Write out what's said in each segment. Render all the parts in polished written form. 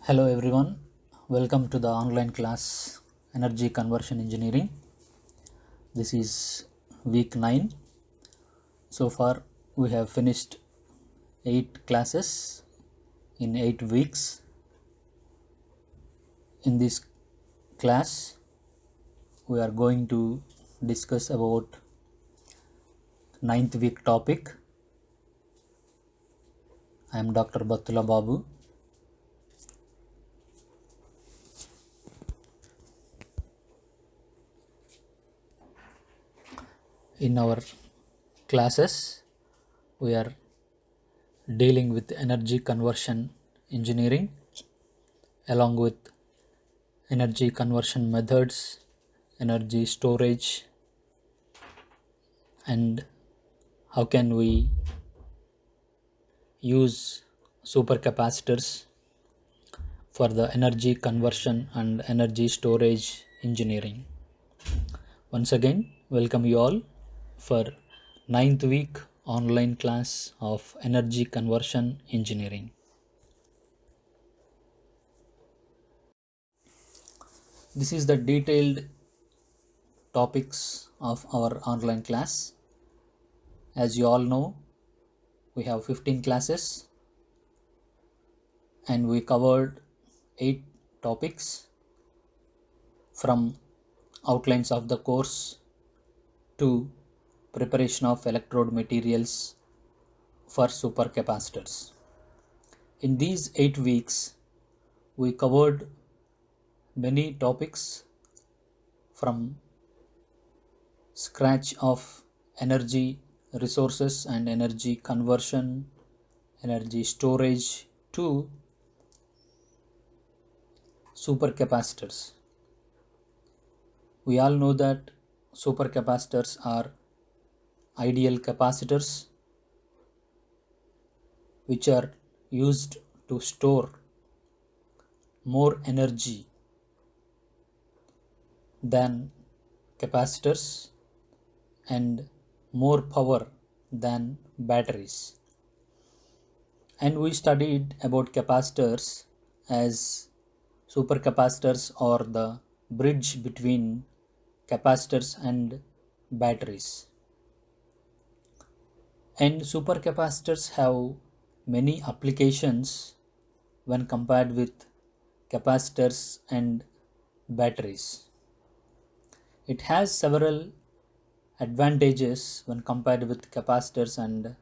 Hello everyone, welcome to the online class Energy Conversion Engineering. This is week 9. So far, we have finished 8 classes in 8 weeks. In this class, we are going to discuss about ninth week topic. I am Dr. Battula Babu. In our classes, we are dealing with energy conversion engineering along with energy conversion methods, energy storage, and how can we use supercapacitors for the energy conversion and energy storage engineering. Once again, welcome you all for ninth week online class of energy conversion engineering. This is the detailed topics of our online class. As you all know, we have 15 classes and we covered 8 topics from outlines of the course to preparation of electrode materials for supercapacitors. In these 8 weeks, we covered many topics from scratch of energy resources and energy conversion, energy storage to supercapacitors. We all know that supercapacitors are ideal capacitors which are used to store more energy than capacitors and more power than batteries. And we studied about capacitors as supercapacitors or the bridge between capacitors and batteries. And supercapacitors have many applications when compared with capacitors and batteries. It has several advantages when compared with capacitors and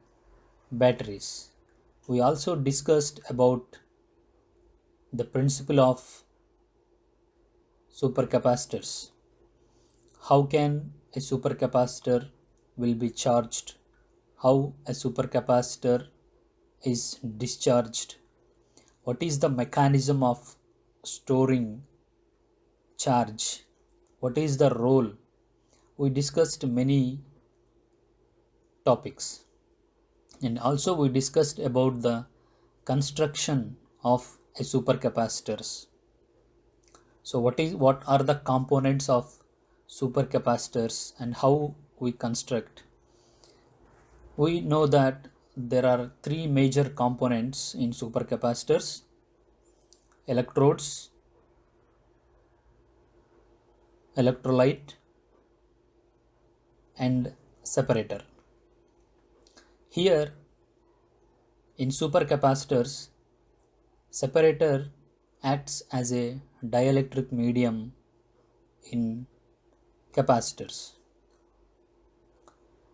batteries. We also discussed about the principle of supercapacitors. How can a supercapacitor will be charged? How a supercapacitor is discharged? What is the mechanism of storing charge? What is the role? We discussed many topics. And also we discussed about the construction of a supercapacitors. So what are the components of supercapacitors and how we construct? We know that there are three major components in supercapacitors: electrodes, electrolyte, and separator. Here in supercapacitors, separator acts as a dielectric medium in capacitors.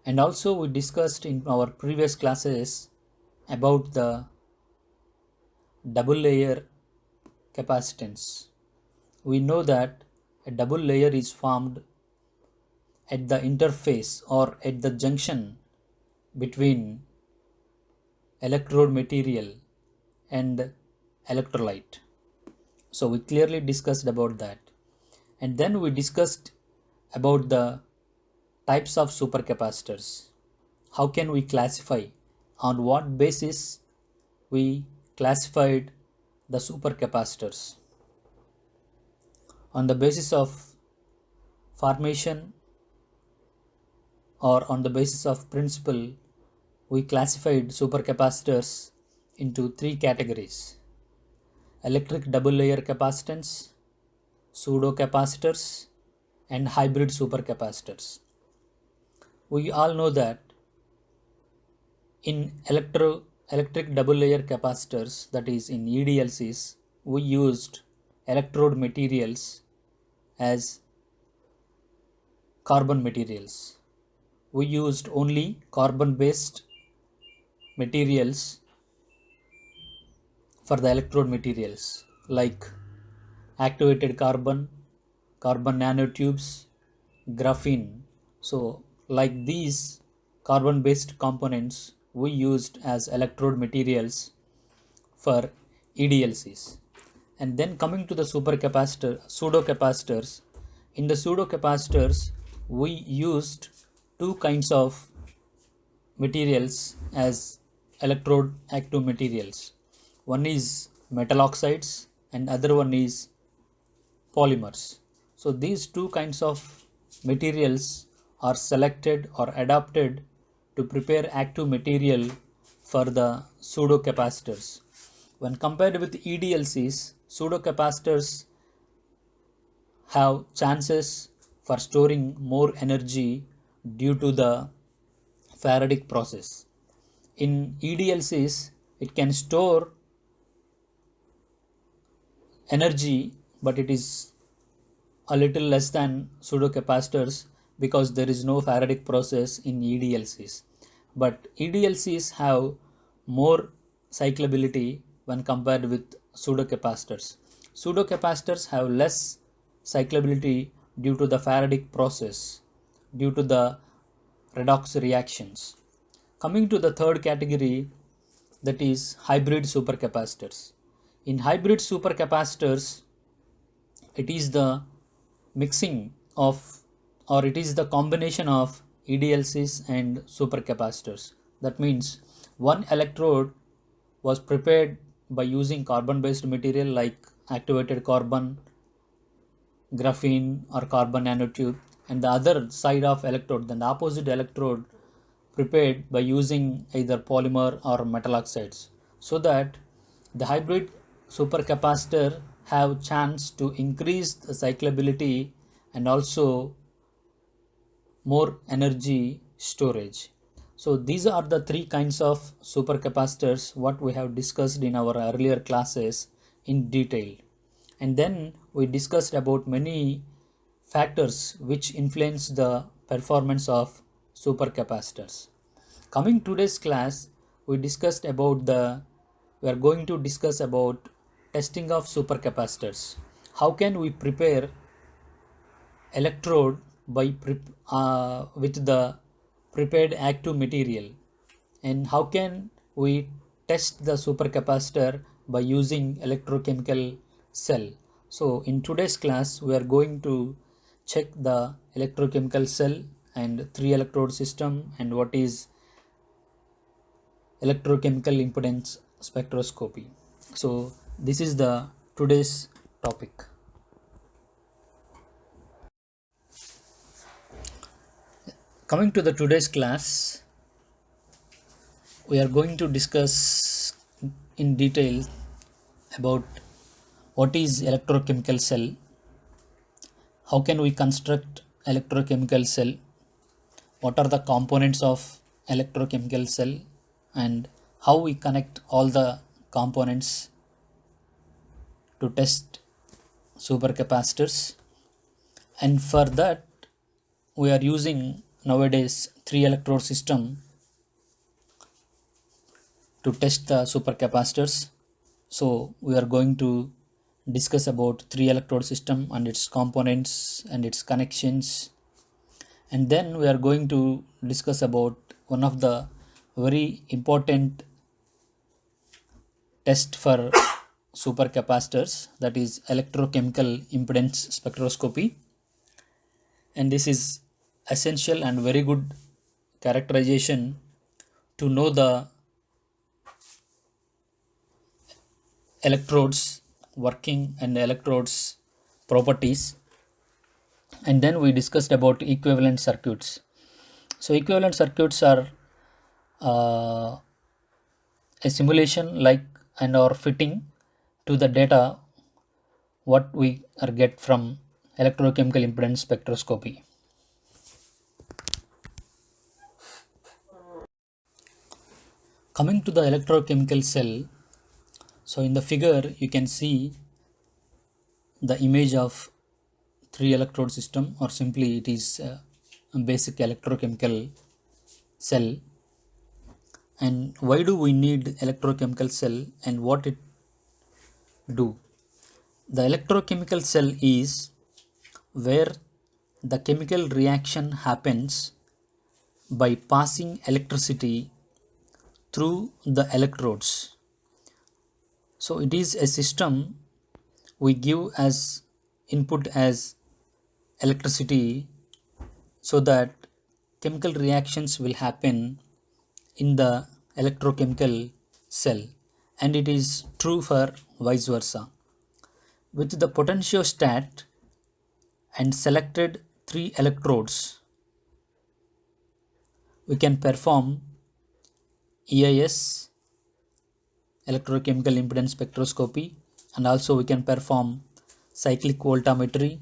And also we discussed in our previous classes about the double layer capacitance. We know that a double layer is formed at the interface or at the junction between electrode material and electrolyte. So we clearly discussed about that. And then we discussed about the types of supercapacitors. How can we classify? On what basis we classified the supercapacitors? On the basis of formation or on the basis of principle, we classified supercapacitors into three categories. electric double layer capacitance, pseudo capacitors, and hybrid supercapacitors. We all know that in electric double layer capacitors, that is in EDLCs, we used electrode materials as carbon materials. We used only carbon based materials for the electrode materials like activated carbon, carbon nanotubes, graphene. So, like these carbon based components we used as electrode materials for EDLCs. And then coming to the supercapacitor, pseudo capacitors. In the pseudo capacitors, we used two kinds of materials as electrode active materials. One is metal oxides and other one is polymers. So these two kinds of materials are selected or adapted to prepare active material for the pseudo capacitors. When compared with EDLCs, pseudo capacitors have chances for storing more energy due to the Faradic process. In EDLCs, it can store energy, but it is a little less than pseudo capacitors because there is no Faradic process in EDLCs. But EDLCs have more cyclability when compared with pseudo capacitors. Pseudo capacitors have less cyclability due to the Faradic process, due to the redox reactions. Coming to the third category, that is hybrid supercapacitors. In hybrid supercapacitors, it is the mixing of, or it is the combination of EDLCs and supercapacitors. That means one electrode was prepared by using carbon based material like activated carbon, graphene or carbon nanotube, and the other side of electrode, then the opposite electrode prepared by using either polymer or metal oxides, so that the hybrid supercapacitor have chance to increase the cyclability and also more energy storage. So these are the three kinds of supercapacitors what we have discussed in our earlier classes in detail. And then we discussed about many factors which influence the performance of supercapacitors. Coming today's class, we are going to discuss about testing of supercapacitors. How can we prepare electrode with the prepared active material, and how can we test the supercapacitor by using electrochemical cell. So in today's class we are going to check the electrochemical cell and three electrode system and what is electrochemical impedance spectroscopy. So this is the today's topic. Coming to the today's class, we are going to discuss in detail about what is electrochemical cell, how can we construct electrochemical cell, what are the components of electrochemical cell, and how we connect all the components to test supercapacitors. And for that we are using nowadays three electrode system to test the supercapacitors. So we are going to discuss about three electrode system and its components and its connections, and then we are going to discuss about one of the very important test for supercapacitors, that is electrochemical impedance spectroscopy. And this is essential and very good characterization to know the electrodes working and the electrodes properties. And then we discussed about equivalent circuits. So equivalent circuits are a simulation like and or fitting to the data what we are get from electrochemical impedance spectroscopy. Coming to the electrochemical cell, so in the figure you can see the image of 3 electrode system, or simply it is a basic electrochemical cell. And why do we need electrochemical cell and what it do? The electrochemical cell is where the chemical reaction happens by passing electricity through the electrodes. So it is a system we give as input as electricity so that chemical reactions will happen in the electrochemical cell, and it is true for vice versa. With the potentiostat and selected 3 electrodes, we can perform EIS, electrochemical impedance spectroscopy, and also we can perform cyclic voltammetry,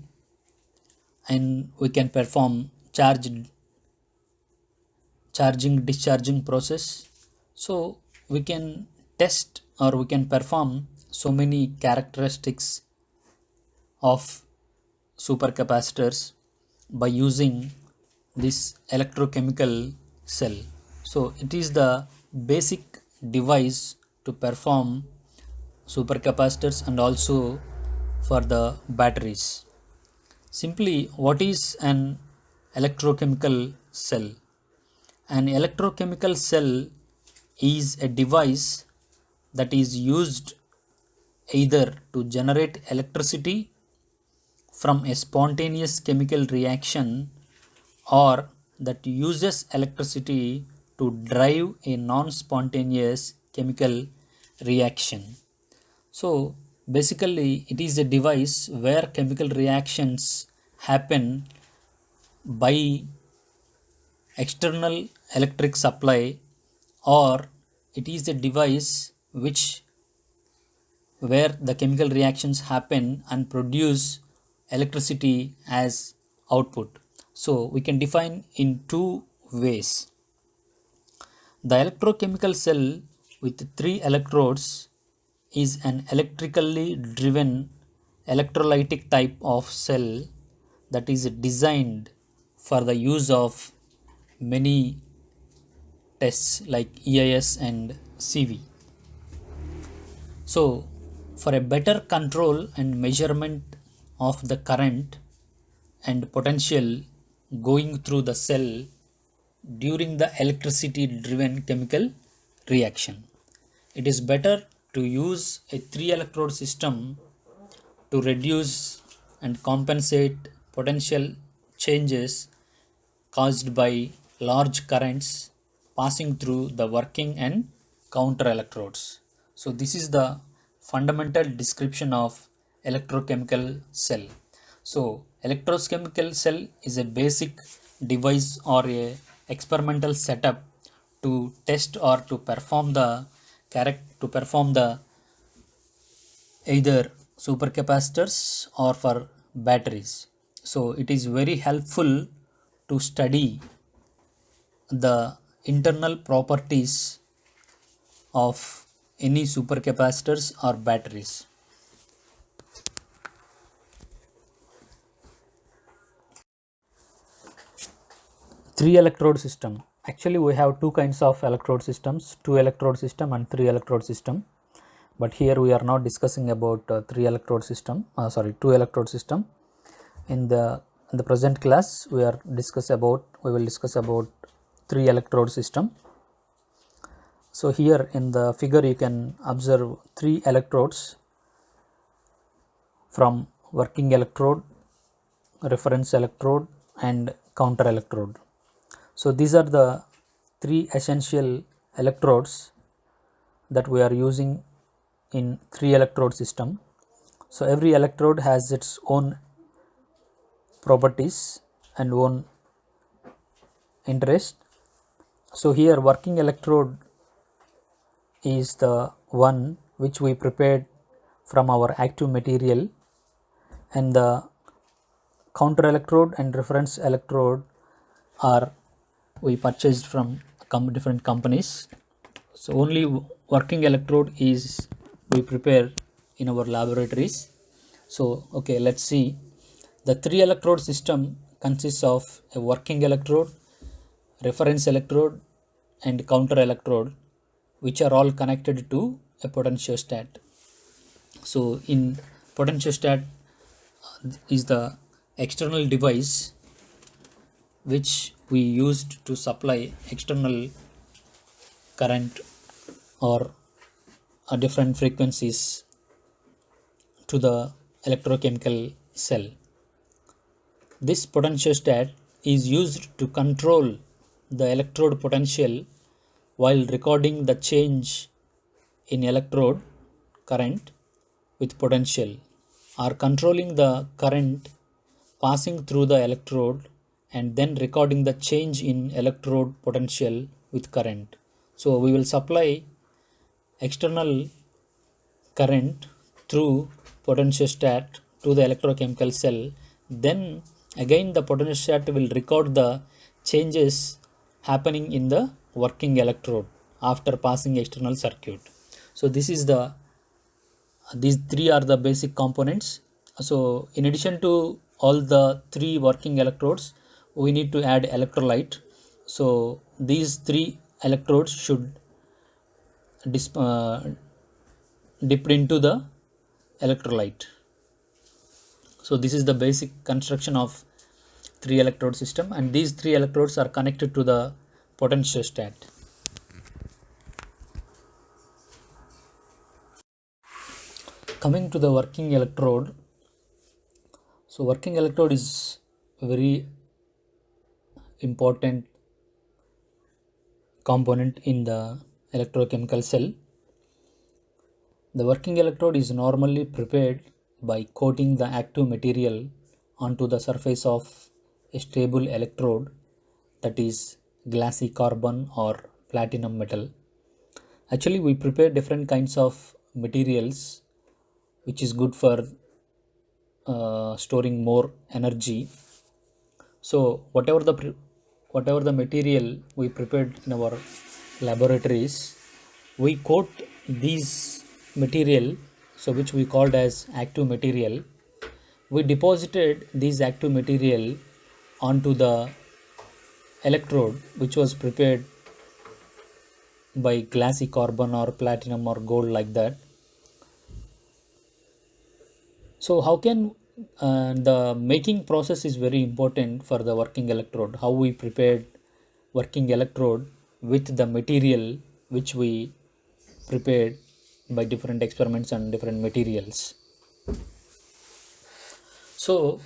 and we can perform charging discharging process. So we can test or we can perform so many characteristics of supercapacitors by using this electrochemical cell. So it is the basic device to perform supercapacitors and also for the batteries. Simply, what is an electrochemical cell? An electrochemical cell is a device that is used either to generate electricity from a spontaneous chemical reaction or that uses electricity to drive a non-spontaneous chemical reaction. So basically it is a device where chemical reactions happen by external electric supply, or it is a device where the chemical reactions happen and produce electricity as output. So we can define in two ways. The electrochemical cell with 3 electrodes is an electrically driven electrolytic type of cell that is designed for the use of many tests like EIS and CV. So for a better control and measurement of the current and potential going through the cell during the electricity driven chemical reaction, it is better to use a 3 electrode system to reduce and compensate potential changes caused by large currents passing through the working and counter electrodes. So this is the fundamental description of electrochemical cell. So electrochemical cell is a basic device or a experimental setup to test or to perform the either supercapacitors or for batteries. So it is very helpful to study the internal properties of any supercapacitors or batteries. Three electrode system. Actually, we have two kinds of electrode systems: 2 electrode system and 3 electrode system. But here we are not discussing about 3 electrode system. 2 electrode system. In the present class, we will discuss about 3 electrode system. So here in the figure you can observe 3 electrodes from working electrode, reference electrode and counter electrode. So these are the 3 essential electrodes that we are using in 3 electrode system. So every electrode has its own properties and own interest. So here working electrode is the one which we prepared from our active material, and the counter electrode and reference electrode are we purchased from different companies. So only working electrode is we prepare in our laboratories. So okay, let's see. The 3 electrode system consists of a working electrode, reference electrode, and counter electrode, which are all connected to a potentiostat. So in potentiostat is the external device which we used to supply external current or different frequencies to the electrochemical cell. This potentiostat is used to control the electrode potential while recording the change in electrode current with potential, or controlling the current passing through the electrode and then recording the change in electrode potential with current. So we will supply external current through potentiostat to the electrochemical cell. Then again the potentiostat will record the changes happening in the working electrode after passing external circuit. So this is the these three are the basic components. So in addition to all the three working electrodes, we need to add electrolyte. So these three electrodes should dipped into the electrolyte. So this is the basic construction of 3 electrode system, and these 3 electrodes are connected to the potentiostat. Coming to the working electrode, so working electrode is a very important component in the electrochemical cell. The working electrode is normally prepared by coating the active material onto the surface of a stable electrode, that is glassy carbon or platinum metal. Actually, we prepare different kinds of materials which is good for storing more energy. So whatever the material we prepared in our laboratories, we coat these material, so which we called as active material. We deposited this active material onto the electrode which was prepared by glassy carbon or platinum or gold, like that. So how can the making process is very important for the working electrode, how we prepared working electrode with the material which we prepared by different experiments and different materials. So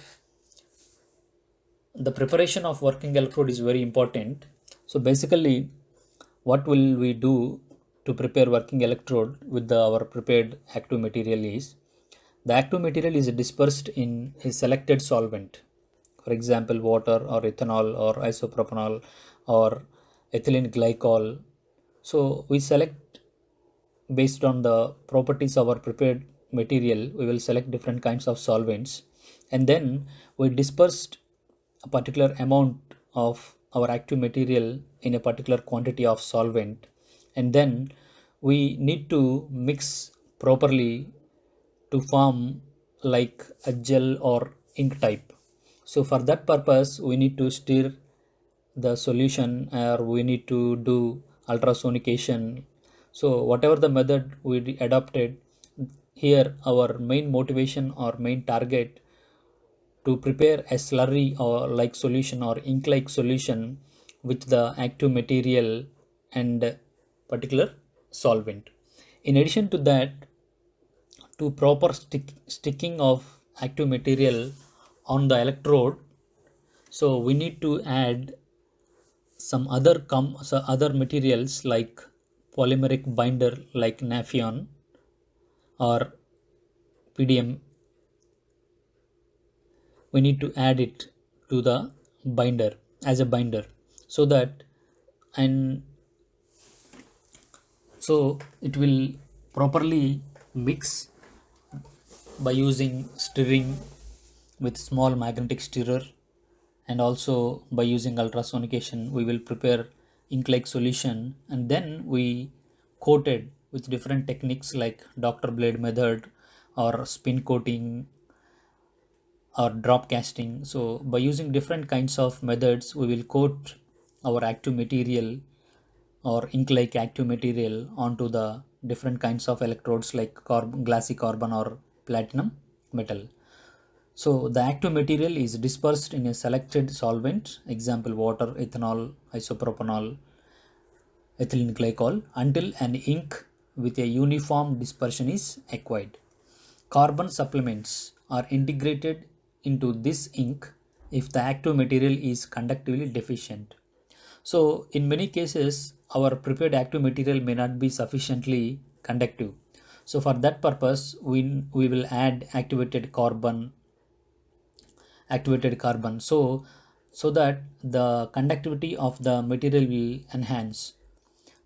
the preparation of working electrode is very important. So basically what will we do to prepare working electrode with our prepared active material is, the active material is dispersed in a selected solvent, for example water or ethanol or isopropanol or ethylene glycol. So we select based on the properties of our prepared material, we will select different kinds of solvents, and then we dispersed a particular amount of our active material in a particular quantity of solvent, and then we need to mix properly to form like a gel or ink type. So for that purpose we need to stir the solution, or we need to do ultrasonication. So whatever the method we adopted here, our main motivation or main target to prepare a slurry or like solution or ink like solution with the active material and particular solvent. In addition to that, to proper sticking of active material on the electrode, so we need to add some other materials like polymeric binder like Nafion or PDM. We need to add it to the binder as a binder, so that and so it will properly mix by using stirring with small magnetic stirrer, and also by using ultrasonication we will prepare ink like solution, and then we coated with different techniques like doctor blade method or spin coating or drop casting. So by using different kinds of methods we will coat our active material or ink like active material onto the different kinds of electrodes like glassy carbon or platinum metal. So the active material is dispersed in a selected solvent, example water, ethanol, isopropanol, ethylene glycol, until an ink with a uniform dispersion is acquired. Carbon supplements are integrated into this ink if the active material is conductively deficient. So in many cases, our prepared active material may not be sufficiently conductive. So for that purpose, we will add activated carbon, so that the conductivity of the material will enhance.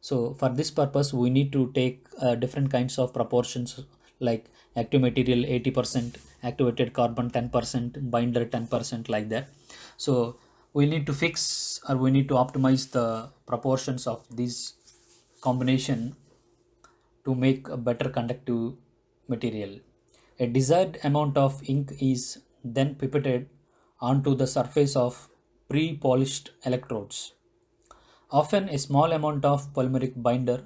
So for this purpose we need to take different kinds of proportions like active material 80%, activated carbon 10%, binder 10%, like that. So we need to fix or we need to optimize the proportions of this combination to make a better conductive material. A desired amount of ink is then pipetted onto the surface of pre-polished electrodes. Often a small amount of polymeric binder,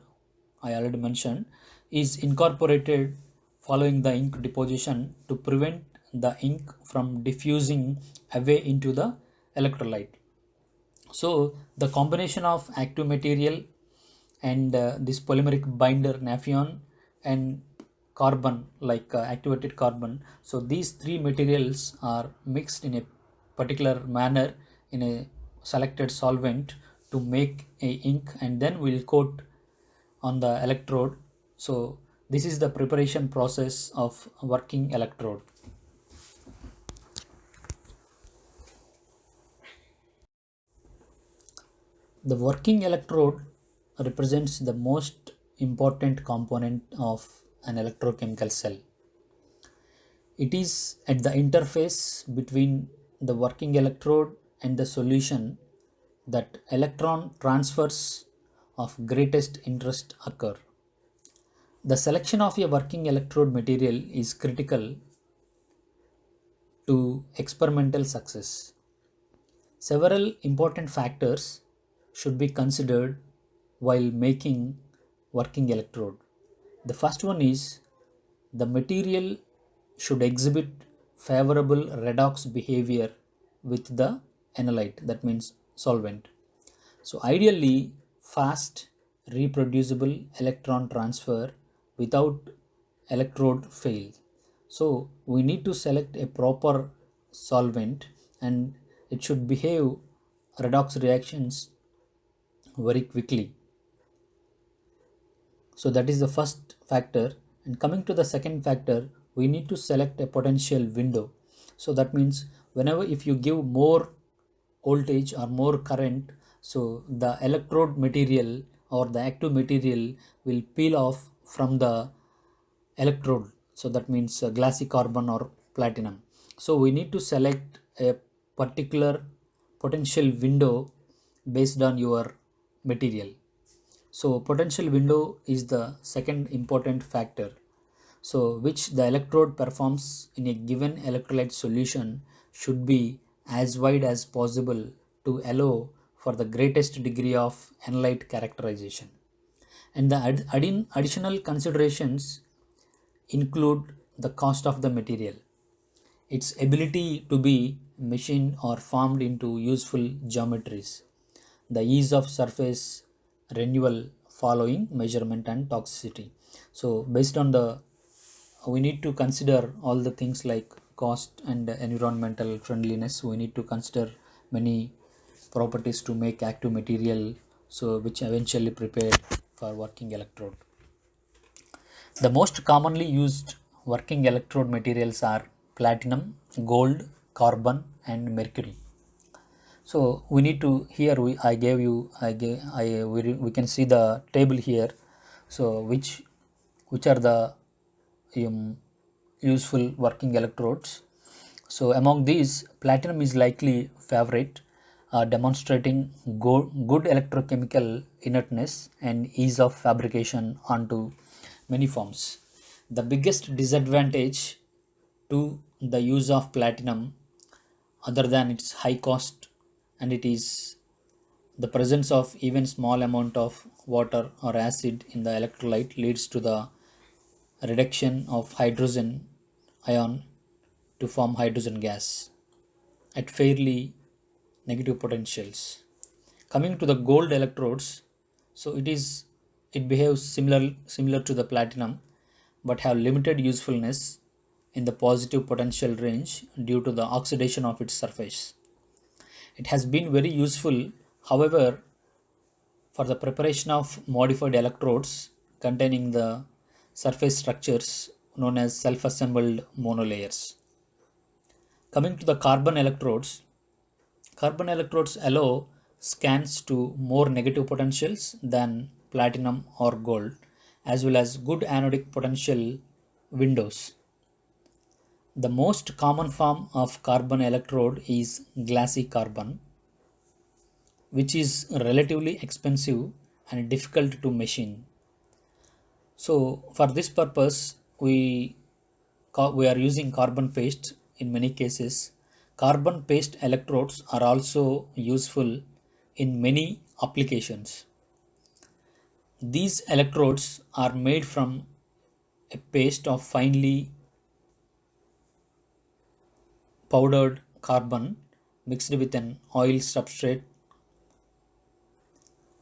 I already mentioned, is incorporated following the ink deposition to prevent the ink from diffusing away into the electrolyte. So the combination of active material and this polymeric binder naphion and carbon like activated carbon, so these three materials are mixed in a particular manner in a selected solvent to make a ink, and then we'll coat on the electrode. So this is the preparation process of working electrode. The working electrode represents the most important component of an electrochemical cell. It is at the interface between the working electrode and the solution that electron transfers of greatest interest occur. The selection of a working electrode material is critical to experimental success. Several important factors should be considered while making working electrode. The first one is the material should exhibit favorable redox behavior with the analyte, that means solvent. So ideally fast reproducible electron transfer without electrode fail. So we need to select a proper solvent and it should behave redox reactions very quickly. So that is the first factor. And coming to the second factor, we need to select a potential window. So that means whenever if you give more voltage or more current, so the electrode material or the active material will peel off from the electrode. So that means glassy carbon or platinum. So we need to select a particular potential window based on your material. So potential window is the second important factor. So which the electrode performs in a given electrolyte solution should be as wide as possible to allow for the greatest degree of analyte characterization. And the additional considerations include the cost of the material, its ability to be machined or formed into useful geometries, the ease of surface renewal following measurement, and toxicity. So based on the we need to consider all the things like cost and environmental friendliness. We need to consider many properties to make active material, so which eventually prepared for working electrode. The most commonly used working electrode materials are platinum, gold, carbon, and mercury. So we need to here I gave you we can see the table here. So which are the um, useful working electrodes. So among these, platinum is likely favorite, demonstrating good electrochemical inertness and ease of fabrication onto many forms. The biggest disadvantage to the use of platinum, other than its high cost, and it is the presence of even small amount of water or acid in the electrolyte, leads to the reduction of hydrogen ion to form hydrogen gas at fairly negative potentials. Coming to the gold electrodes, so it behaves similar to the platinum, but have limited usefulness in the positive potential range due to the oxidation of its surface. It has been very useful, however, for the preparation of modified electrodes containing the surface structures known as self-assembled monolayers. Coming to the carbon electrodes allow scans to more negative potentials than platinum or gold, as well as good anodic potential windows. The most common form of carbon electrode is glassy carbon, which is relatively expensive and difficult to machine. So for this purpose, we are using carbon paste in many cases. Carbon paste electrodes are also useful in many applications. These electrodes are made from a paste of finely powdered carbon mixed with an oil substrate.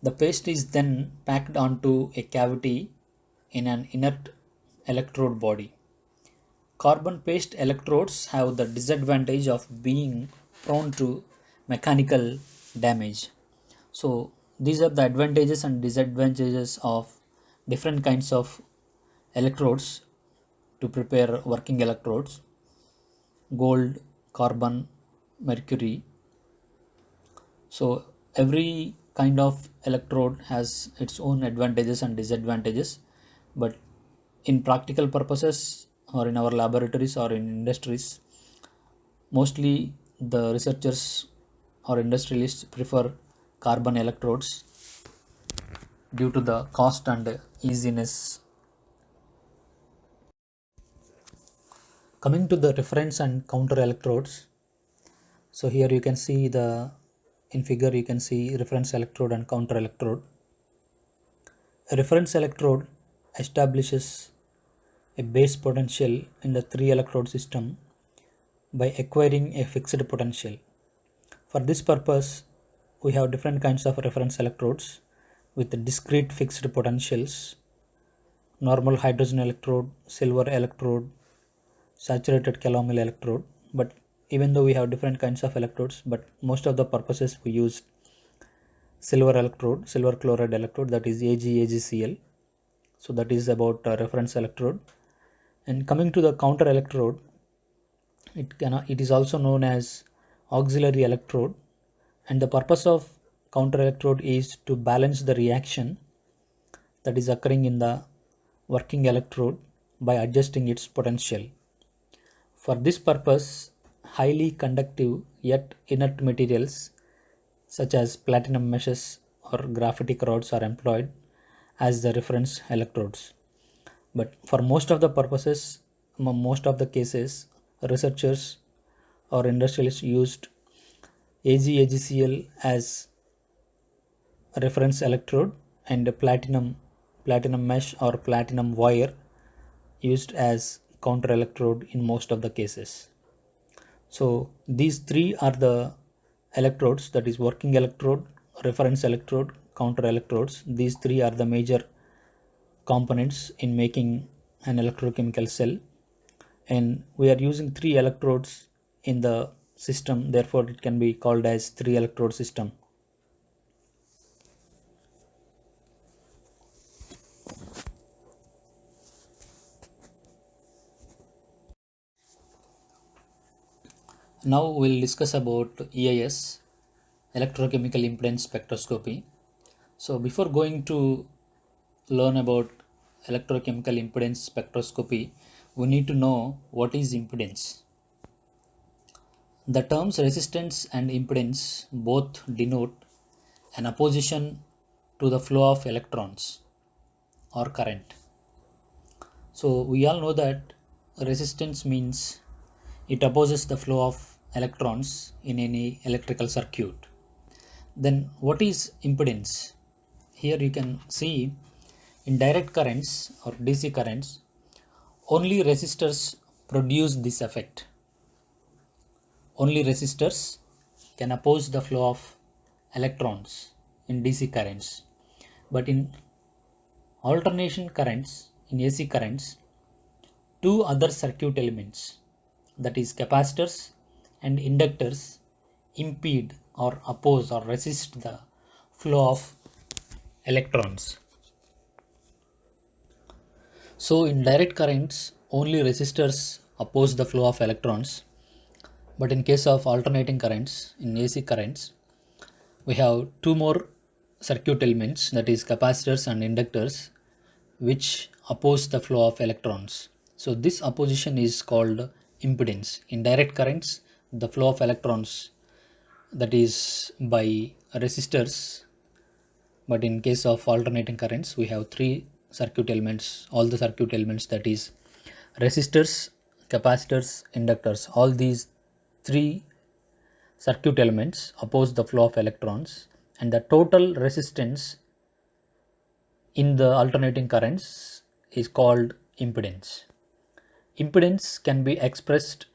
The paste is then packed onto a cavity in an inert electrode body. Carbon paste electrodes have the disadvantage of being prone to mechanical damage. So, these are the advantages and disadvantages of different kinds of electrodes to prepare working electrodes: gold, carbon, mercury. So, every kind of electrode has its own advantages and disadvantages, but in practical purposes or in our laboratories or in industries, mostly the researchers or industrialists prefer carbon electrodes due to the cost and easiness. Coming to the reference and counter electrodes, so here you can see in figure you can see reference electrode and counter electrode. A reference electrode establishes a base potential in the three electrode system by acquiring a fixed potential. For this purpose, we have different kinds of reference electrodes with discrete fixed potentials: normal hydrogen electrode, silver electrode, saturated calomel electrode. But even though we have different kinds of electrodes, but most of the purposes we use silver electrode, silver chloride electrode, that is AgAgCl. So that is about reference electrode. And coming to the counter electrode, it is also known as auxiliary electrode, and the purpose of counter electrode is to balance the reaction that is occurring in the working electrode by adjusting its potential. For this purpose, highly conductive yet inert materials such as platinum meshes or graphitic rods are employed as the reference electrodes. But for most of the purposes, most of the cases, researchers or industrialists used AgAgCl as a reference electrode and a platinum mesh or platinum wire used as counter electrode in most of the cases. So these three are the electrodes, that is working electrode, reference electrode, counter electrodes. These three are the major components in making an electrochemical cell, and we are using three electrodes in the system, therefore it can be called as three electrode system. Now we'll discuss about EIS, electrochemical impedance spectroscopy. So before going to learn about electrochemical impedance spectroscopy, we need to know what is impedance. The terms resistance and impedance both denote an opposition to the flow of electrons or current. So we all know that resistance means it opposes the flow of electrons in any electrical circuit. Then what is impedance? Here you can see in direct currents or DC currents, only resistors produce this effect. Only resistors can oppose the flow of electrons in DC currents. But in alternation currents, in AC currents, two other circuit elements, that is capacitors and inductors, impede or oppose or resist the flow of electrons. So in direct currents, only resistors oppose the flow of electrons. But in case of alternating currents, in AC currents, we have two more circuit elements, that is capacitors and inductors, which oppose the flow of electrons. So this opposition is called impedance. In direct currents, the flow of electrons, that is by resistors, but in case of alternating currents, we have three circuit elements, all the circuit elements, that is resistors, capacitors, inductors. All these three circuit elements oppose the flow of electrons, and the total resistance in the alternating currents is called impedance. Impedance can be expressed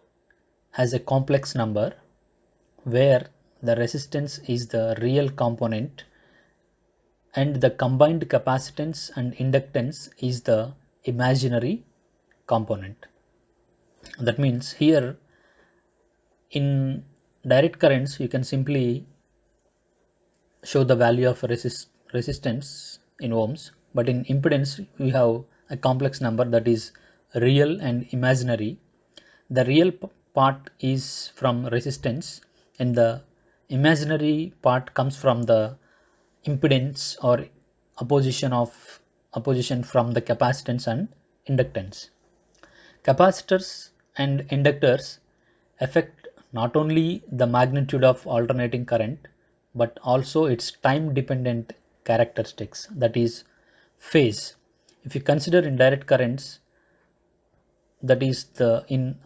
as a complex number where the resistance is the real component and the combined capacitance and inductance is the imaginary component. That means here in direct currents you can simply show the value of resistance in ohms, but in impedance we have a complex number that is real and imaginary. The real part is from resistance and the imaginary part comes from the impedance or opposition from the capacitance and inductance. Capacitors and inductors affect not only the magnitude of alternating current but also its time dependent characteristics, that is phase. If you consider in direct currents, that is the in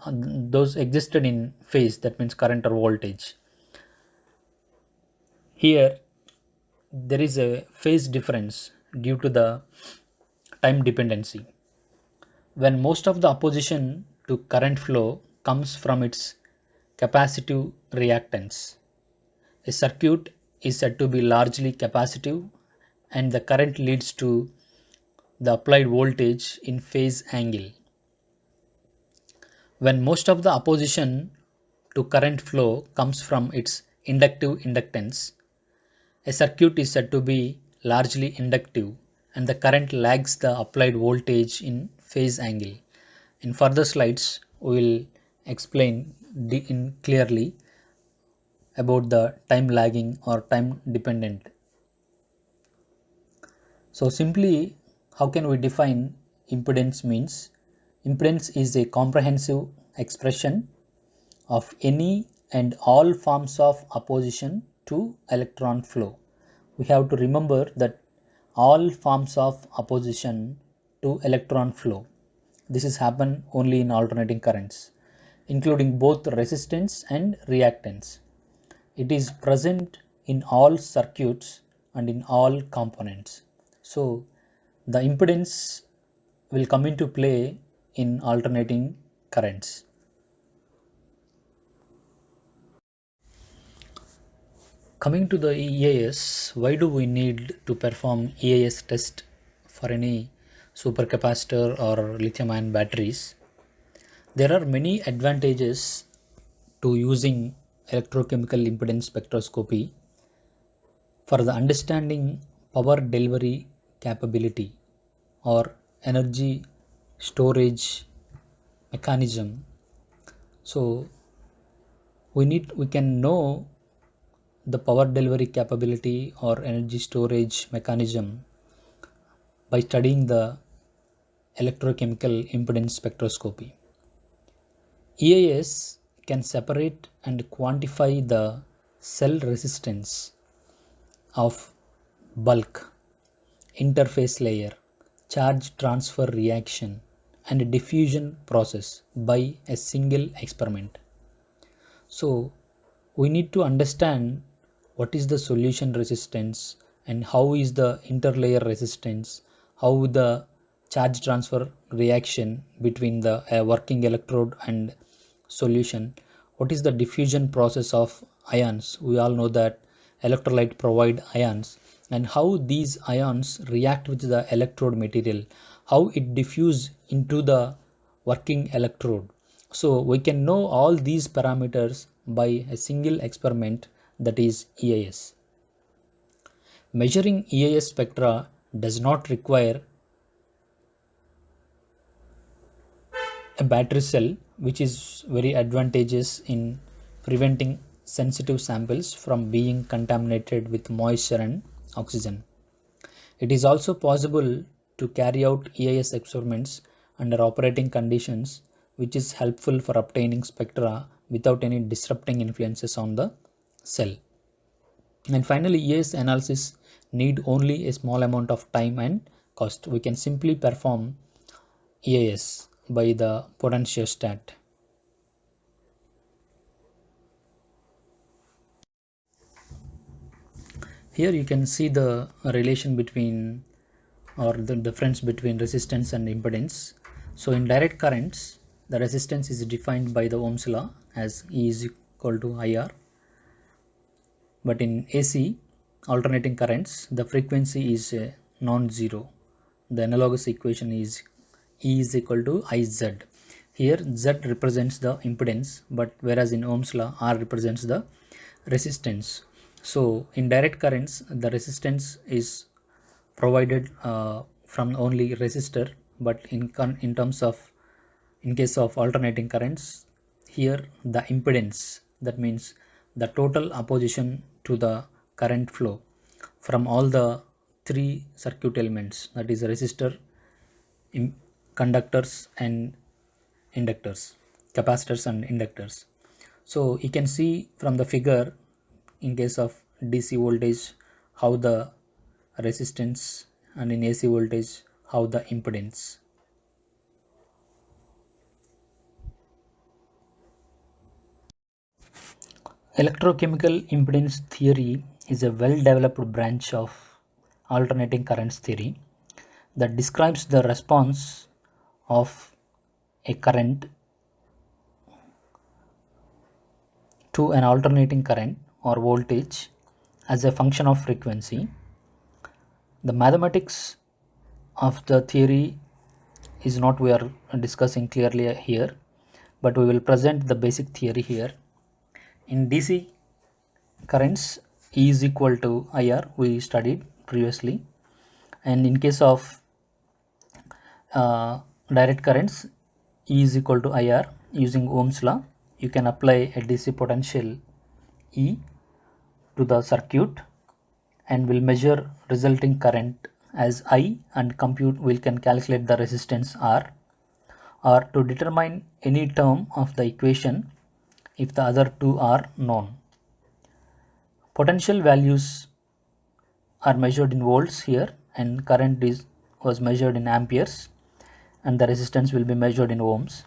those existed in phase, that means current or voltage. Here there is a phase difference due to the time dependency. When most of the opposition to current flow comes from its capacitive reactance, a circuit is said to be largely capacitive and the current leads to the applied voltage in phase angle. When most of the opposition to current flow comes from its inductive inductance, a circuit is said to be largely inductive and the current lags the applied voltage in phase angle. In further slides, we will explain clearly about the time lagging or time dependent. So simply, how can we define impedance means? Impedance is a comprehensive expression of any and all forms of opposition to electron flow. We have to remember that all forms of opposition to electron flow. This is happen only in alternating currents, including both resistance and reactance. It is present in all circuits and in all components. So the impedance will come into play in alternating currents. Coming to the EAS, why do we need to perform EAS test for any supercapacitor or lithium ion batteries? There are many advantages to using electrochemical impedance spectroscopy for the understanding power delivery capability or energy storage mechanism. So we can know the power delivery capability or energy storage mechanism by studying the electrochemical impedance spectroscopy. EIS can separate and quantify the cell resistance of bulk, interface layer, charge transfer reaction, and diffusion process by a single experiment. So, we need to understand what is the solution resistance and how is the interlayer resistance, how the charge transfer reaction between the working electrode and solution, what is the diffusion process of ions. We all know that electrolyte provide ions, and how these ions react with the electrode material, how it diffuse into the working electrode. So we can know all these parameters by a single experiment, that is EIS. Measuring EIS spectra does not require a battery cell, which is very advantageous in preventing sensitive samples from being contaminated with moisture and oxygen. It is also possible to carry out EIS experiments under operating conditions, which is helpful for obtaining spectra without any disrupting influences on the cell. And finally, EIS analysis need only a small amount of time and cost. We can simply perform EIS by the potentiostat. Here you can see the relation between, or the difference between, resistance and impedance. So in direct currents, the resistance is defined by the Ohm's law as E is equal to IR. But in AC, alternating currents, the frequency is non-zero. The analogous equation is E is equal to IZ. Here Z represents the impedance, but whereas in Ohm's law, R represents the resistance. So in direct currents, the resistance is provided from only resistor, but in terms of, in case of alternating currents, here the impedance, that means the total opposition to the current flow from all the three circuit elements, that is resistor, conductors and inductors, capacitors and inductors. So you can see from the figure, in case of DC voltage, how the resistance, and in AC voltage, how the impedance. Electrochemical impedance theory is a well-developed branch of alternating currents theory that describes the response of a current to an alternating current or voltage as a function of frequency. The mathematics of the theory is not we are discussing clearly here, but we will present the basic theory here. In DC currents, E is equal to IR, we studied previously, and in case of direct currents, E is equal to IR. Using Ohm's law, you can apply a DC potential E to the circuit and will measure resulting current as I, and compute, we can calculate the resistance R. Or to determine any term of the equation if the other two are known. Potential values are measured in volts here, and current was measured in amperes, and the resistance will be measured in ohms.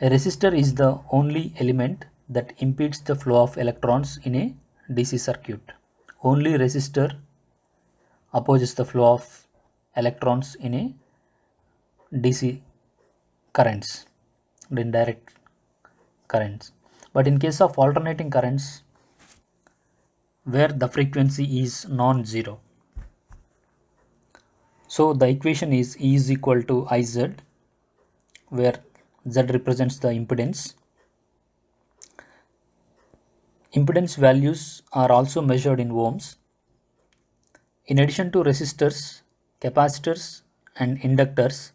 A resistor is the only element that impedes the flow of electrons in a DC circuit. Only resistor opposes the flow of electrons in a DC currents, in direct currents. But in case of alternating currents, where the frequency is non-zero, so the equation is E is equal to IZ, where Z represents the impedance. Impedance values are also measured in ohms. In addition to resistors, capacitors and inductors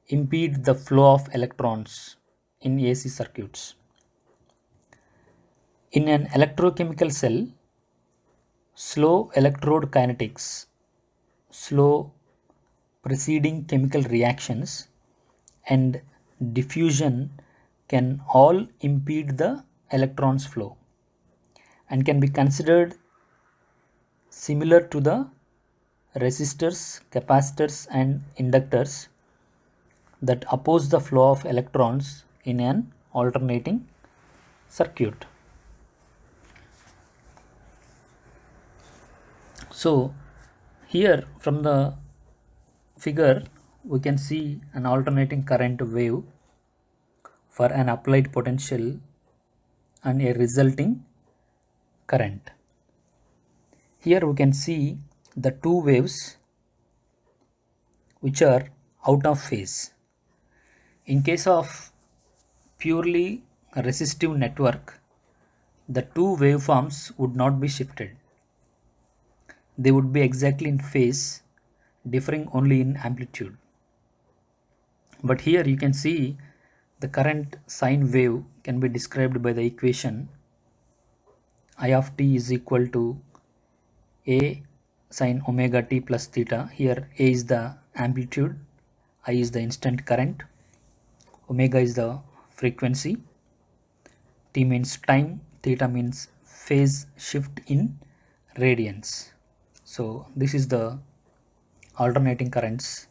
impede the flow of electrons in AC circuits. In an electrochemical cell, slow electrode kinetics, slow preceding chemical reactions and diffusion can all impede the electrons flow and can be considered similar to the resistors, capacitors and inductors that oppose the flow of electrons in an alternating circuit. So here from the figure we can see an alternating current wave for an applied potential and a resulting current. Here we can see the two waves which are out of phase. In case of purely resistive network, the two waveforms would not be shifted. They would be exactly in phase, differing only in amplitude. But here you can see the current sine wave can be described by the equation I of t is equal to a sine omega t plus theta. Here a is the amplitude, I is the instant current, omega is the frequency, t means time, theta means phase shift in radians. So this is the alternating currents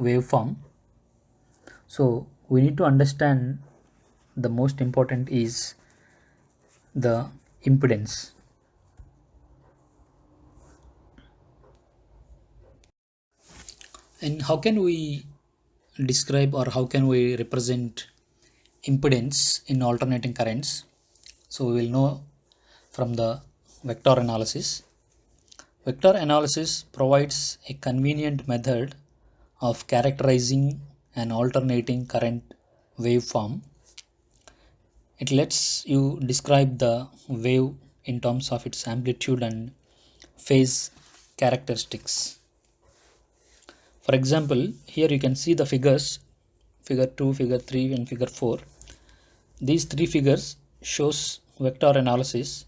waveform. So we need to understand the most important is the impedance. And how can we describe or how can we represent impedance in alternating currents? So we will know from the vector analysis. Vector analysis provides a convenient method of characterizing an alternating current waveform. It lets you describe the wave in terms of its amplitude and phase characteristics. For example, here you can see the figures, figure 2, figure 3 and figure 4. These three figures shows vector analysis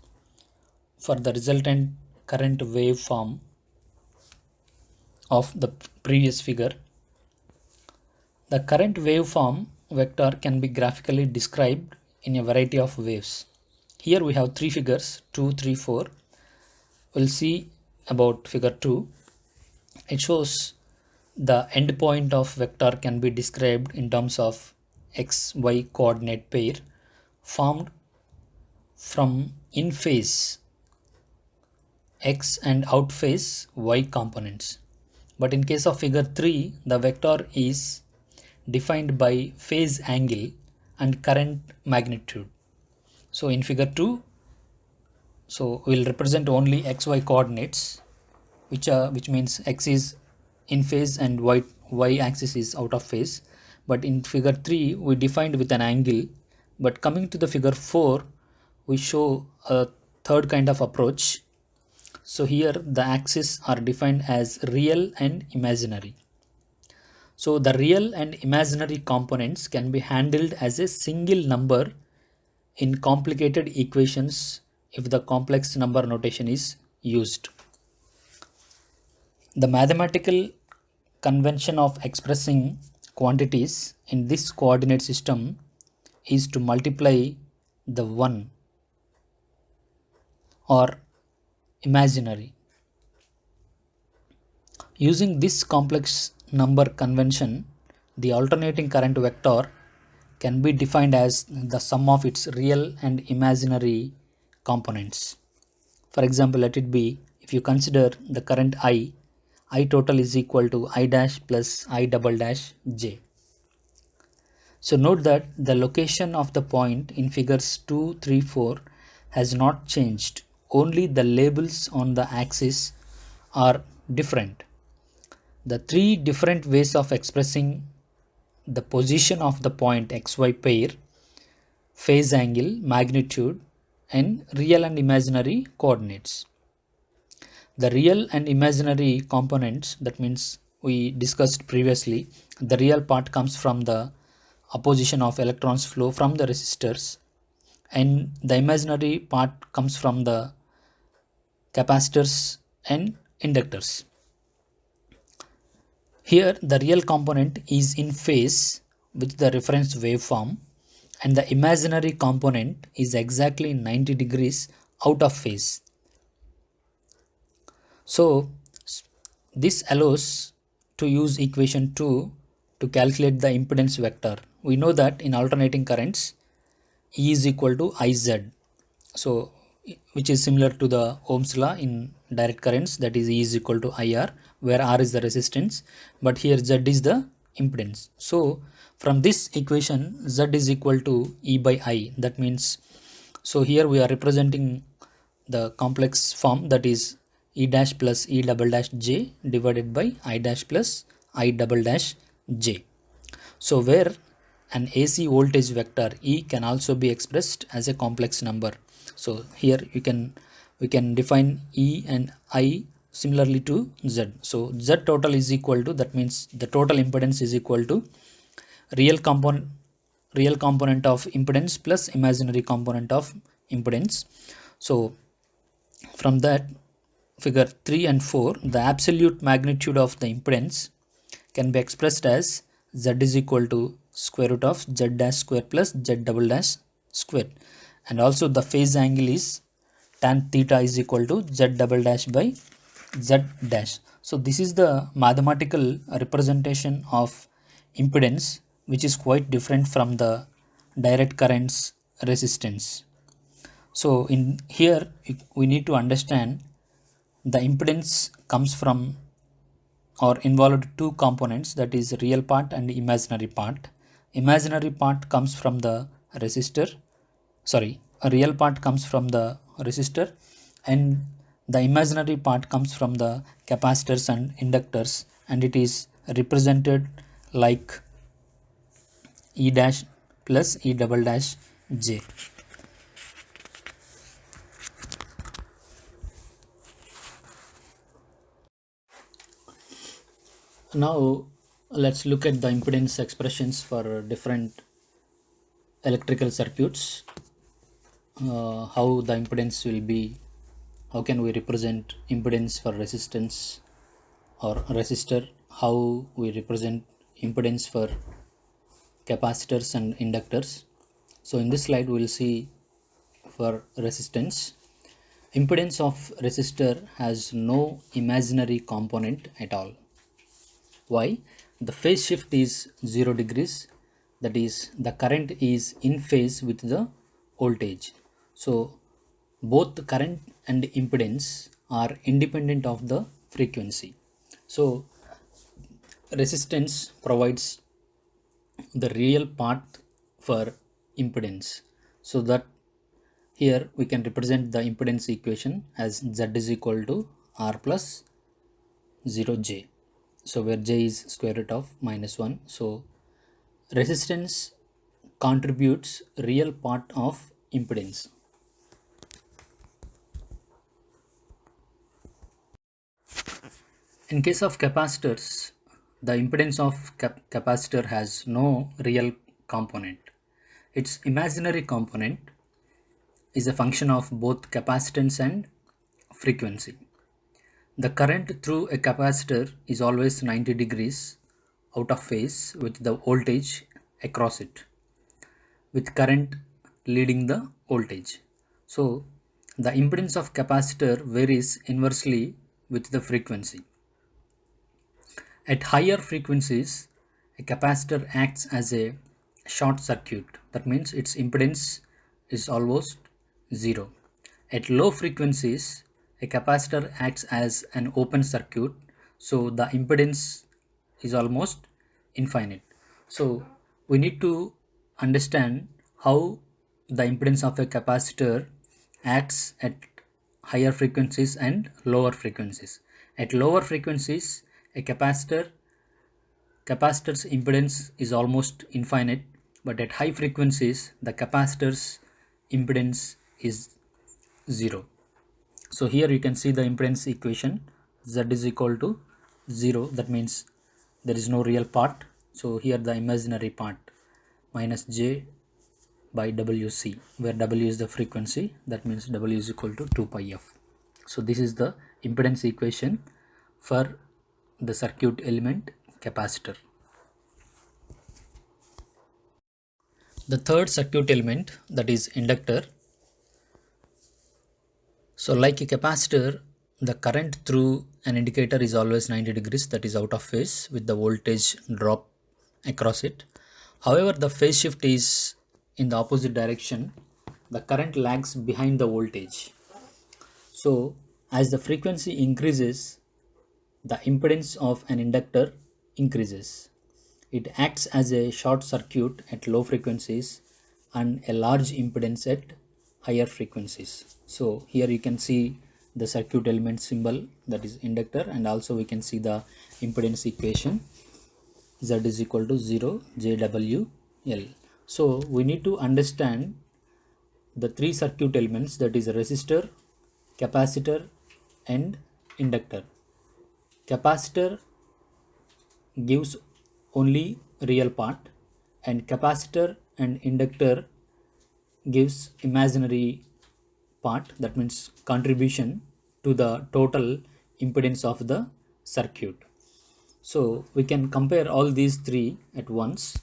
for the resultant current waveform of the previous figure. The current waveform vector can be graphically described in a variety of waves. Here we have three figures, 2, 3, 4. We'll see about figure 2. It shows the endpoint of vector can be described in terms of x-y coordinate pair formed from in phase x and out phase y components. But in case of figure 3, the vector is defined by phase angle and current magnitude. So in figure 2, so we'll represent only xy coordinates, which means x is in phase and y axis is out of phase. But in figure 3 we defined with an angle, but coming to the figure 4 we show a third kind of approach. So here the axes are defined as real and imaginary. So the real and imaginary components can be handled as a single number in complicated equations if the complex number notation is used. The mathematical convention of expressing quantities in this coordinate system is to multiply the one or imaginary. Using this complex number convention, the alternating current vector can be defined as the sum of its real and imaginary components. For example, let it be, if you consider the current I total is equal to I dash plus I double dash j. So note that the location of the point in figures 2, 3, 4 has not changed. Only the labels on the axis are different. The three different ways of expressing the position of the point xy pair, phase angle, magnitude and real and imaginary coordinates. The real and imaginary components, that means we discussed previously, the real part comes from the opposition of electrons flow from the resistors, and the imaginary part comes from the capacitors and inductors. Here the real component is in phase with the reference waveform and the imaginary component is exactly 90 degrees out of phase. So this allows to use equation 2 to calculate the impedance vector. We know that in alternating currents E is equal to IZ. So which is similar to the Ohm's law in direct currents, that is E is equal to IR, where R is the resistance, but here Z is the impedance. So from this equation Z is equal to E by I. That means, so here we are representing the complex form, that is E dash plus E double dash J divided by I dash plus I double dash J. So where an AC voltage vector E can also be expressed as a complex number. So here we can define E and I similarly to Z. So Z total is equal to, that means the total impedance is equal to real component of impedance plus imaginary component of impedance. So from that, figure 3 and 4, the absolute magnitude of the impedance can be expressed as Z is equal to square root of Z dash square plus Z double dash square, and also the phase angle is tan theta is equal to Z double dash by Z dash. So this is the mathematical representation of impedance, which is quite different from the direct currents resistance. So in here we need to understand the impedance comes from or involved two components, that is real part and imaginary part. Imaginary part comes from the resistor, sorry, a real part comes from the resistor and the imaginary part comes from the capacitors and inductors, and it is represented like E dash plus E double dash J. Now let's look at the impedance expressions for different electrical circuits. How the impedance will be, how can we represent impedance for resistance or resistor, how we represent impedance for capacitors and inductors. So in this slide we will see for resistance, impedance of resistor has no imaginary component at all. Why? The phase shift is 0 degrees, that is the current is in phase with the voltage. So both the current and impedance are independent of the frequency. So resistance provides the real path for impedance, so that here we can represent the impedance equation as Z is equal to R plus 0J. So where J is square root of -1. So resistance contributes real part of impedance. In case of capacitors, the impedance of capacitor has no real component. Its imaginary component is a function of both capacitance and frequency. The current through a capacitor is always 90 degrees out of phase with the voltage across it, with current leading the voltage. So the impedance of capacitor varies inversely with the frequency. At higher frequencies, a capacitor acts as a short circuit. That means its impedance is almost zero. At low frequencies, a capacitor acts as an open circuit, so the impedance is almost infinite. So we need to understand how the impedance of a capacitor acts at higher frequencies and lower frequencies. At lower frequencies, a capacitor's impedance is almost infinite, but at high frequencies the capacitor's impedance is 0. So here you can see the impedance equation, Z is equal to 0, that means there is no real part. So here the imaginary part, minus J by WC, where W is the frequency, that means W is equal to 2 pi f. So this is the impedance equation for the circuit element capacitor. The third circuit element, that is inductor. So like a capacitor, the current through an indicator is always 90 degrees, that is out of phase with the voltage drop across it. However, the phase shift is in the opposite direction. The current lags behind the voltage. So as the frequency increases, the impedance of an inductor increases. It acts as a short circuit at low frequencies and a large impedance at higher frequencies. So here you can see the circuit element symbol, that is inductor, and also we can see the impedance equation. Z is equal to 0 JWL. So we need to understand the three circuit elements, that is resistor, capacitor and inductor. Capacitor gives only real part, and capacitor and inductor gives imaginary part, that means contribution to the total impedance of the circuit. So we can compare all these three at once.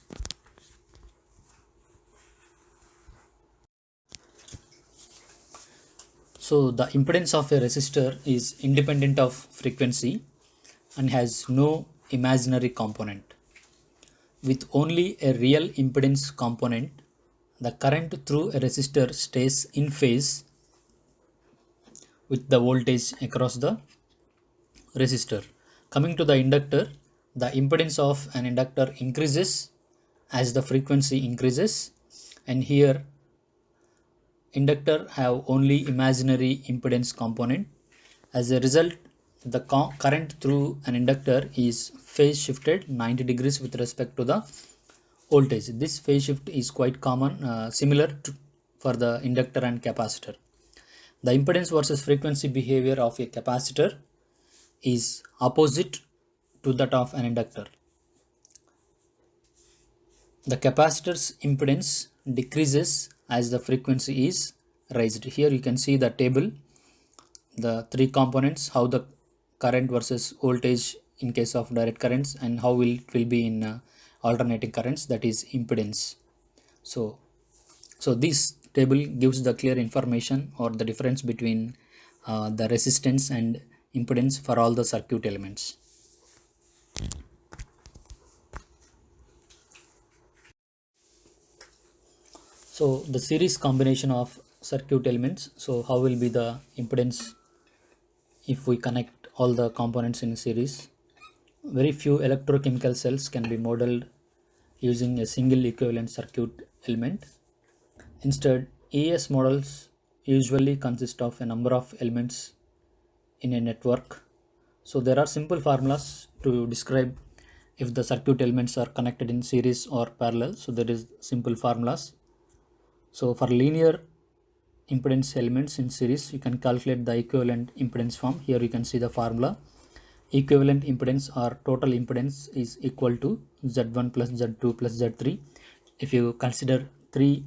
So the impedance of a resistor is independent of frequency and has no imaginary component. With only a real impedance component, the current through a resistor stays in phase with the voltage across the resistor. Coming to the inductor, the impedance of an inductor increases as the frequency increases, and here inductor have only imaginary impedance component. As a result, the current through an inductor is phase shifted 90 degrees with respect to the voltage. This phase shift is quite common, similar to, for the inductor and capacitor. The impedance versus frequency behavior of a capacitor is opposite to that of an inductor. The capacitor's impedance decreases as the frequency is raised. Here you can see the table, the three components, how the current versus voltage in case of direct currents and how it will be in alternating currents, that is impedance. So this table gives the clear information or the difference between the resistance and impedance for all the circuit elements. So the series combination of circuit elements, so how will be the impedance if we connect all the components in series? Very few electrochemical cells can be modeled using a single equivalent circuit element. Instead, ES models usually consist of a number of elements in a network. So there are simple formulas to describe if the circuit elements are connected in series or parallel. So there is simple formulas. So for linear impedance elements in series, you can calculate the equivalent impedance form. Here you can see the formula. Equivalent impedance or total impedance is equal to Z1 plus Z2 plus Z3. If you consider three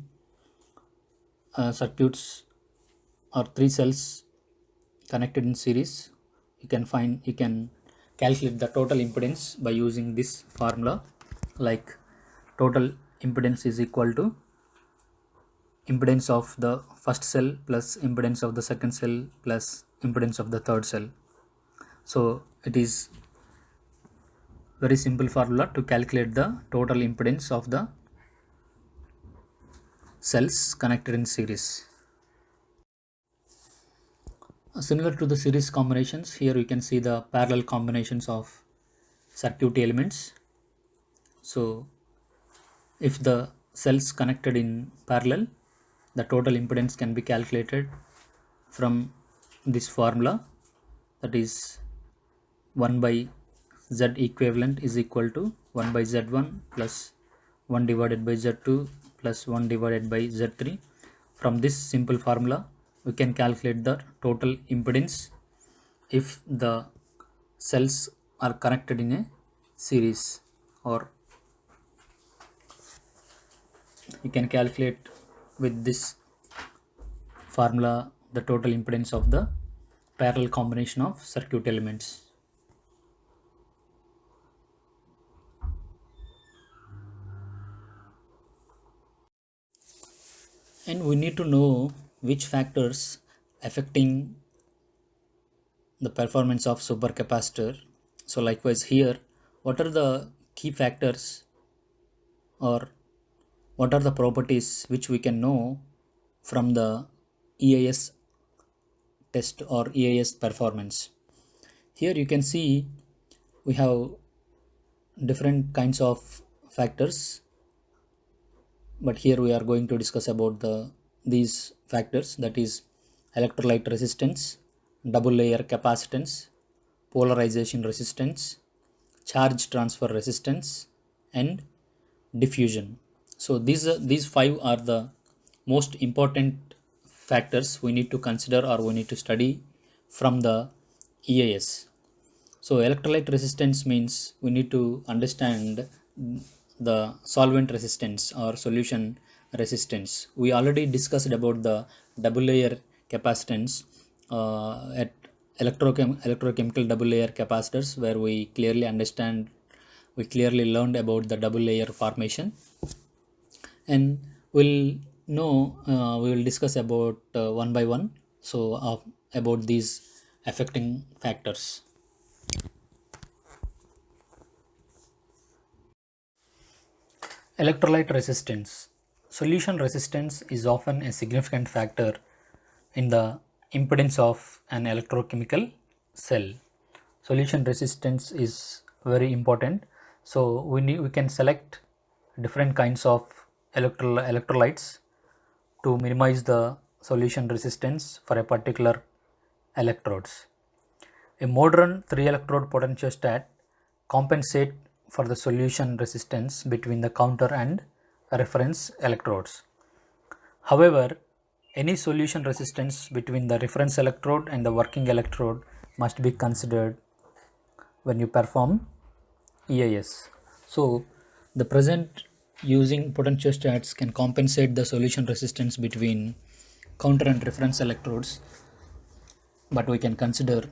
circuits or three cells connected in series, you can calculate the total impedance by using this formula, like total impedance is equal to impedance of the first cell plus impedance of the second cell plus impedance of the third cell. So it is very simple formula to calculate the total impedance of the cells connected in series. Similar to the series combinations, here you can see the parallel combinations of circuit elements. So if the cells connected in parallel, the total impedance can be calculated from this formula, that is 1 by Z equivalent is equal to 1 by Z1 plus 1 divided by Z2 plus 1 divided by Z3. From this simple formula, we can calculate the total impedance if the cells are connected in a series, or you can calculate with this formula the total impedance of the parallel combination of circuit elements. and we need to know which factors affecting the performance of supercapacitor. So likewise here, what are the key factors, or what are the properties which we can know from the EIS test or EIS performance. Here you can see we have different kinds of factors, but here we are going to discuss about these factors, that is electrolyte resistance, double layer capacitance, polarization resistance, charge transfer resistance, and diffusion. So these five are the most important factors we need to consider or we need to study from the EIS. So electrolyte resistance means we need to understand the solvent resistance or solution resistance. We already discussed about the double layer capacitance at electrochemical double layer capacitors, where we clearly learned about the double layer formation, and we'll know we will discuss about one by one, so about these affecting factors. Electrolyte resistance. Solution resistance is often a significant factor in the impedance of an electrochemical cell. Solution resistance is very important. So we can select different kinds of electrolytes to minimize the solution resistance for a particular electrodes. A modern 3-electrode potentiostat compensate for the solution resistance between the counter and reference electrodes. However, any solution resistance between the reference electrode and the working electrode must be considered when you perform EIS. So, the present using potentiostats can compensate the solution resistance between counter and reference electrodes, but we can consider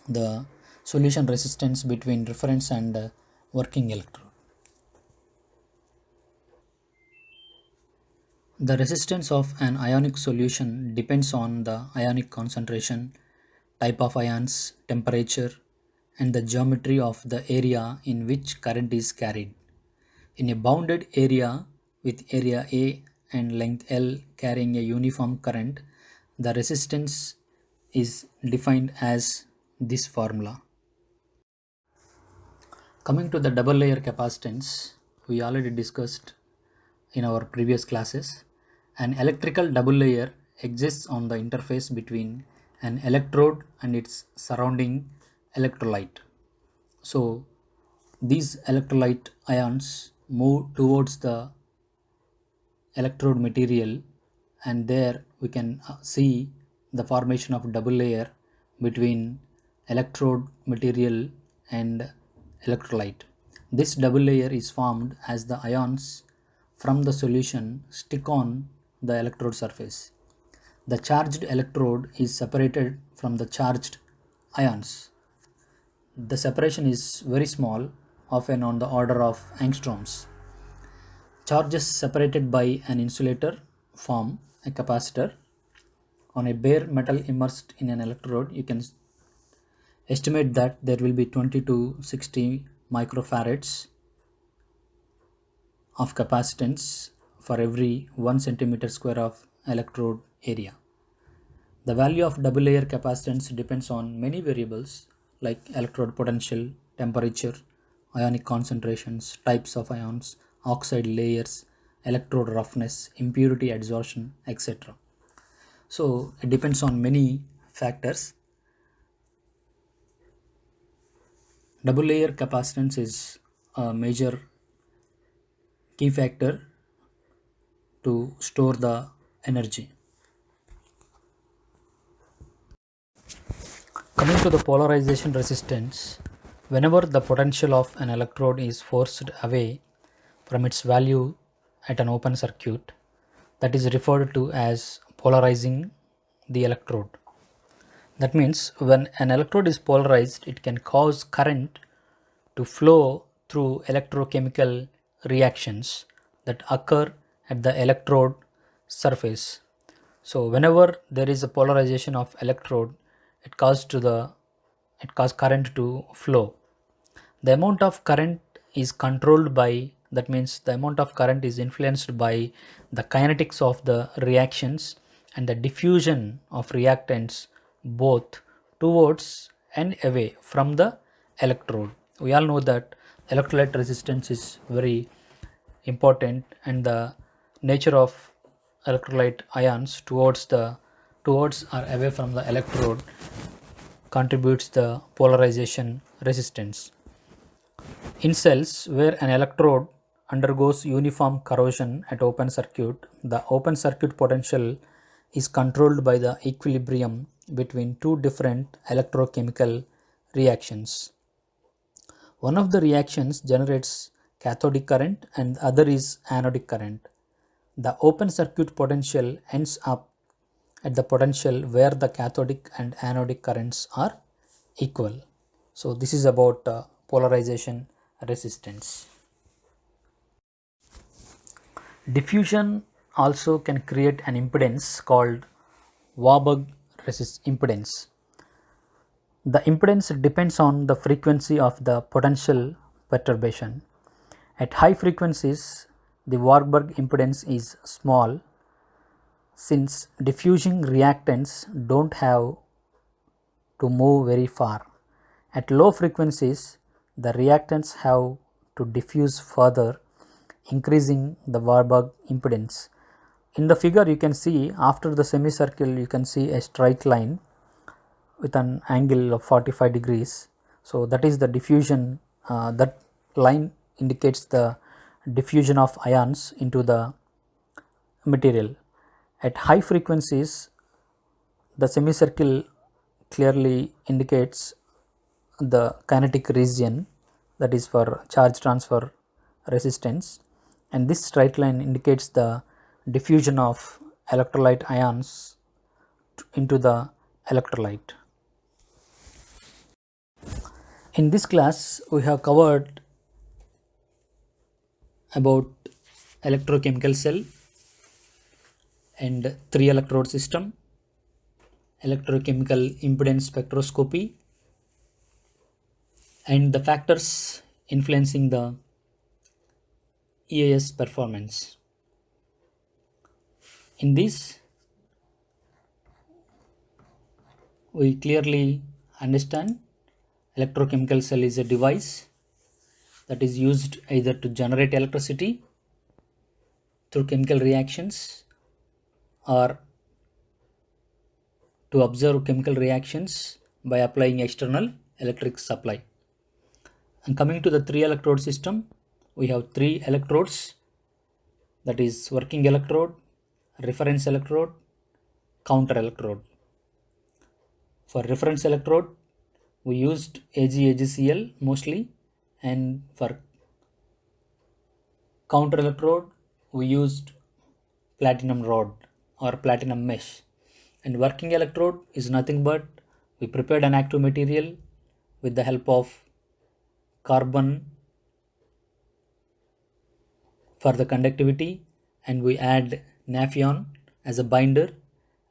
the solution resistance between reference and working electrode. The resistance of an ionic solution depends on the ionic concentration, type of ions, temperature, and the geometry of the area in which current is carried. In a bounded area with area A and length L carrying a uniform current, the resistance is defined as this formula. Coming to the double layer capacitance, we already discussed in our previous classes. An electrical double layer exists on the interface between an electrode and its surrounding electrolyte. So these electrolyte ions move towards the electrode material, and there we can see the formation of double layer between electrode material and electrolyte. This double layer is formed as the ions from the solution stick on the electrode surface. The charged electrode is separated from the charged ions. The separation is very small, often on the order of angstroms. Charges separated by an insulator form a capacitor. On a bare metal immersed in an electrode, you can estimate that there will be 20 to 60 microfarads of capacitance for every 1 centimeter square of electrode area. The value of double layer capacitance depends on many variables like electrode potential, temperature, ionic concentrations, types of ions, oxide layers, electrode roughness, impurity adsorption, etc. So it depends on many factors. Double layer capacitance is a major key factor to store the energy. Coming to the polarization resistance, whenever the potential of an electrode is forced away from its value at an open circuit, that is referred to as polarizing the electrode. That means when an electrode is polarized, it can cause current to flow through electrochemical reactions that occur at the electrode surface. So whenever there is a polarization of electrode, it causes current to flow. The amount of current is controlled by, that means the amount of current is influenced by the kinetics of the reactions and the diffusion of reactants both towards and away from the electrode. We all know that electrolyte resistance is very important, and the nature of electrolyte ions towards or away from the electrode contributes the polarization resistance. In cells where an electrode undergoes uniform corrosion at open circuit, the open circuit potential is controlled by the equilibrium between two different electrochemical reactions. One of the reactions generates cathodic current and the other is anodic current. The open circuit potential ends up at the potential where the cathodic and anodic currents are equal. So this is about polarization resistance. Diffusion also can create an impedance called Warburg impedance. The impedance depends on the frequency of the potential perturbation. At high frequencies, the Warburg impedance is small since diffusing reactants don't have to move very far. At low frequencies, the reactants have to diffuse further, increasing the Warburg impedance. In the figure you can see, after the semicircle you can see a straight line with an angle of 45 degrees. So that is the diffusion, that line indicates the diffusion of ions into the material. At high frequencies, the semicircle clearly indicates the kinetic region, that is for charge transfer resistance, and this straight line indicates the diffusion of electrolyte ions into the electrolyte. In this class we have covered about electrochemical cell and 3 electrode system, electrochemical impedance spectroscopy, and the factors influencing the EAS performance. In this, we clearly understand electrochemical cell is a device that is used either to generate electricity through chemical reactions or to observe chemical reactions by applying external electric supply. And coming to the 3 electrode system, we have 3 electrodes, that is working electrode, reference electrode, counter electrode. For reference electrode, we used AgCl mostly, and for counter electrode, we used platinum rod or platinum mesh. And working electrode is nothing but we prepared an active material with the help of carbon for the conductivity, and we add Nafion as a binder,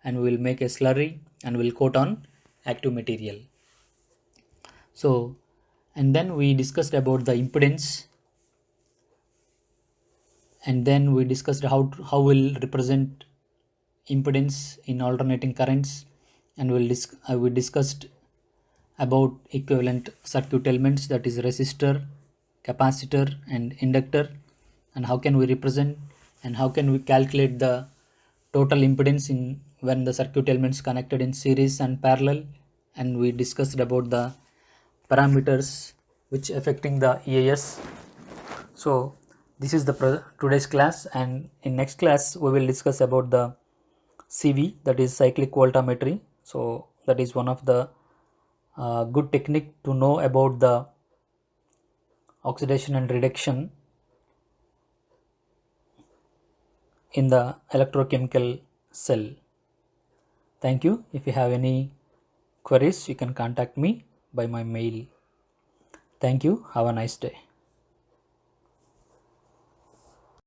and we will make a slurry and we will coat on active material. So, and then we discussed about the impedance, and then we discussed how we'll represent impedance in alternating currents, and we discussed about equivalent circuit elements, that is resistor, capacitor and inductor, and how can we represent and how can we calculate the total impedance in when the circuit elements connected in series and parallel. And we discussed about the parameters which affecting the EAS. So this is the today's class, and in next class we will discuss about the CV, that is cyclic voltammetry. So that is one of the good technique to know about the oxidation and reduction in the electrochemical cell. Thank you. If you have any queries, you can contact me by my mail. Thank you. Have a nice day.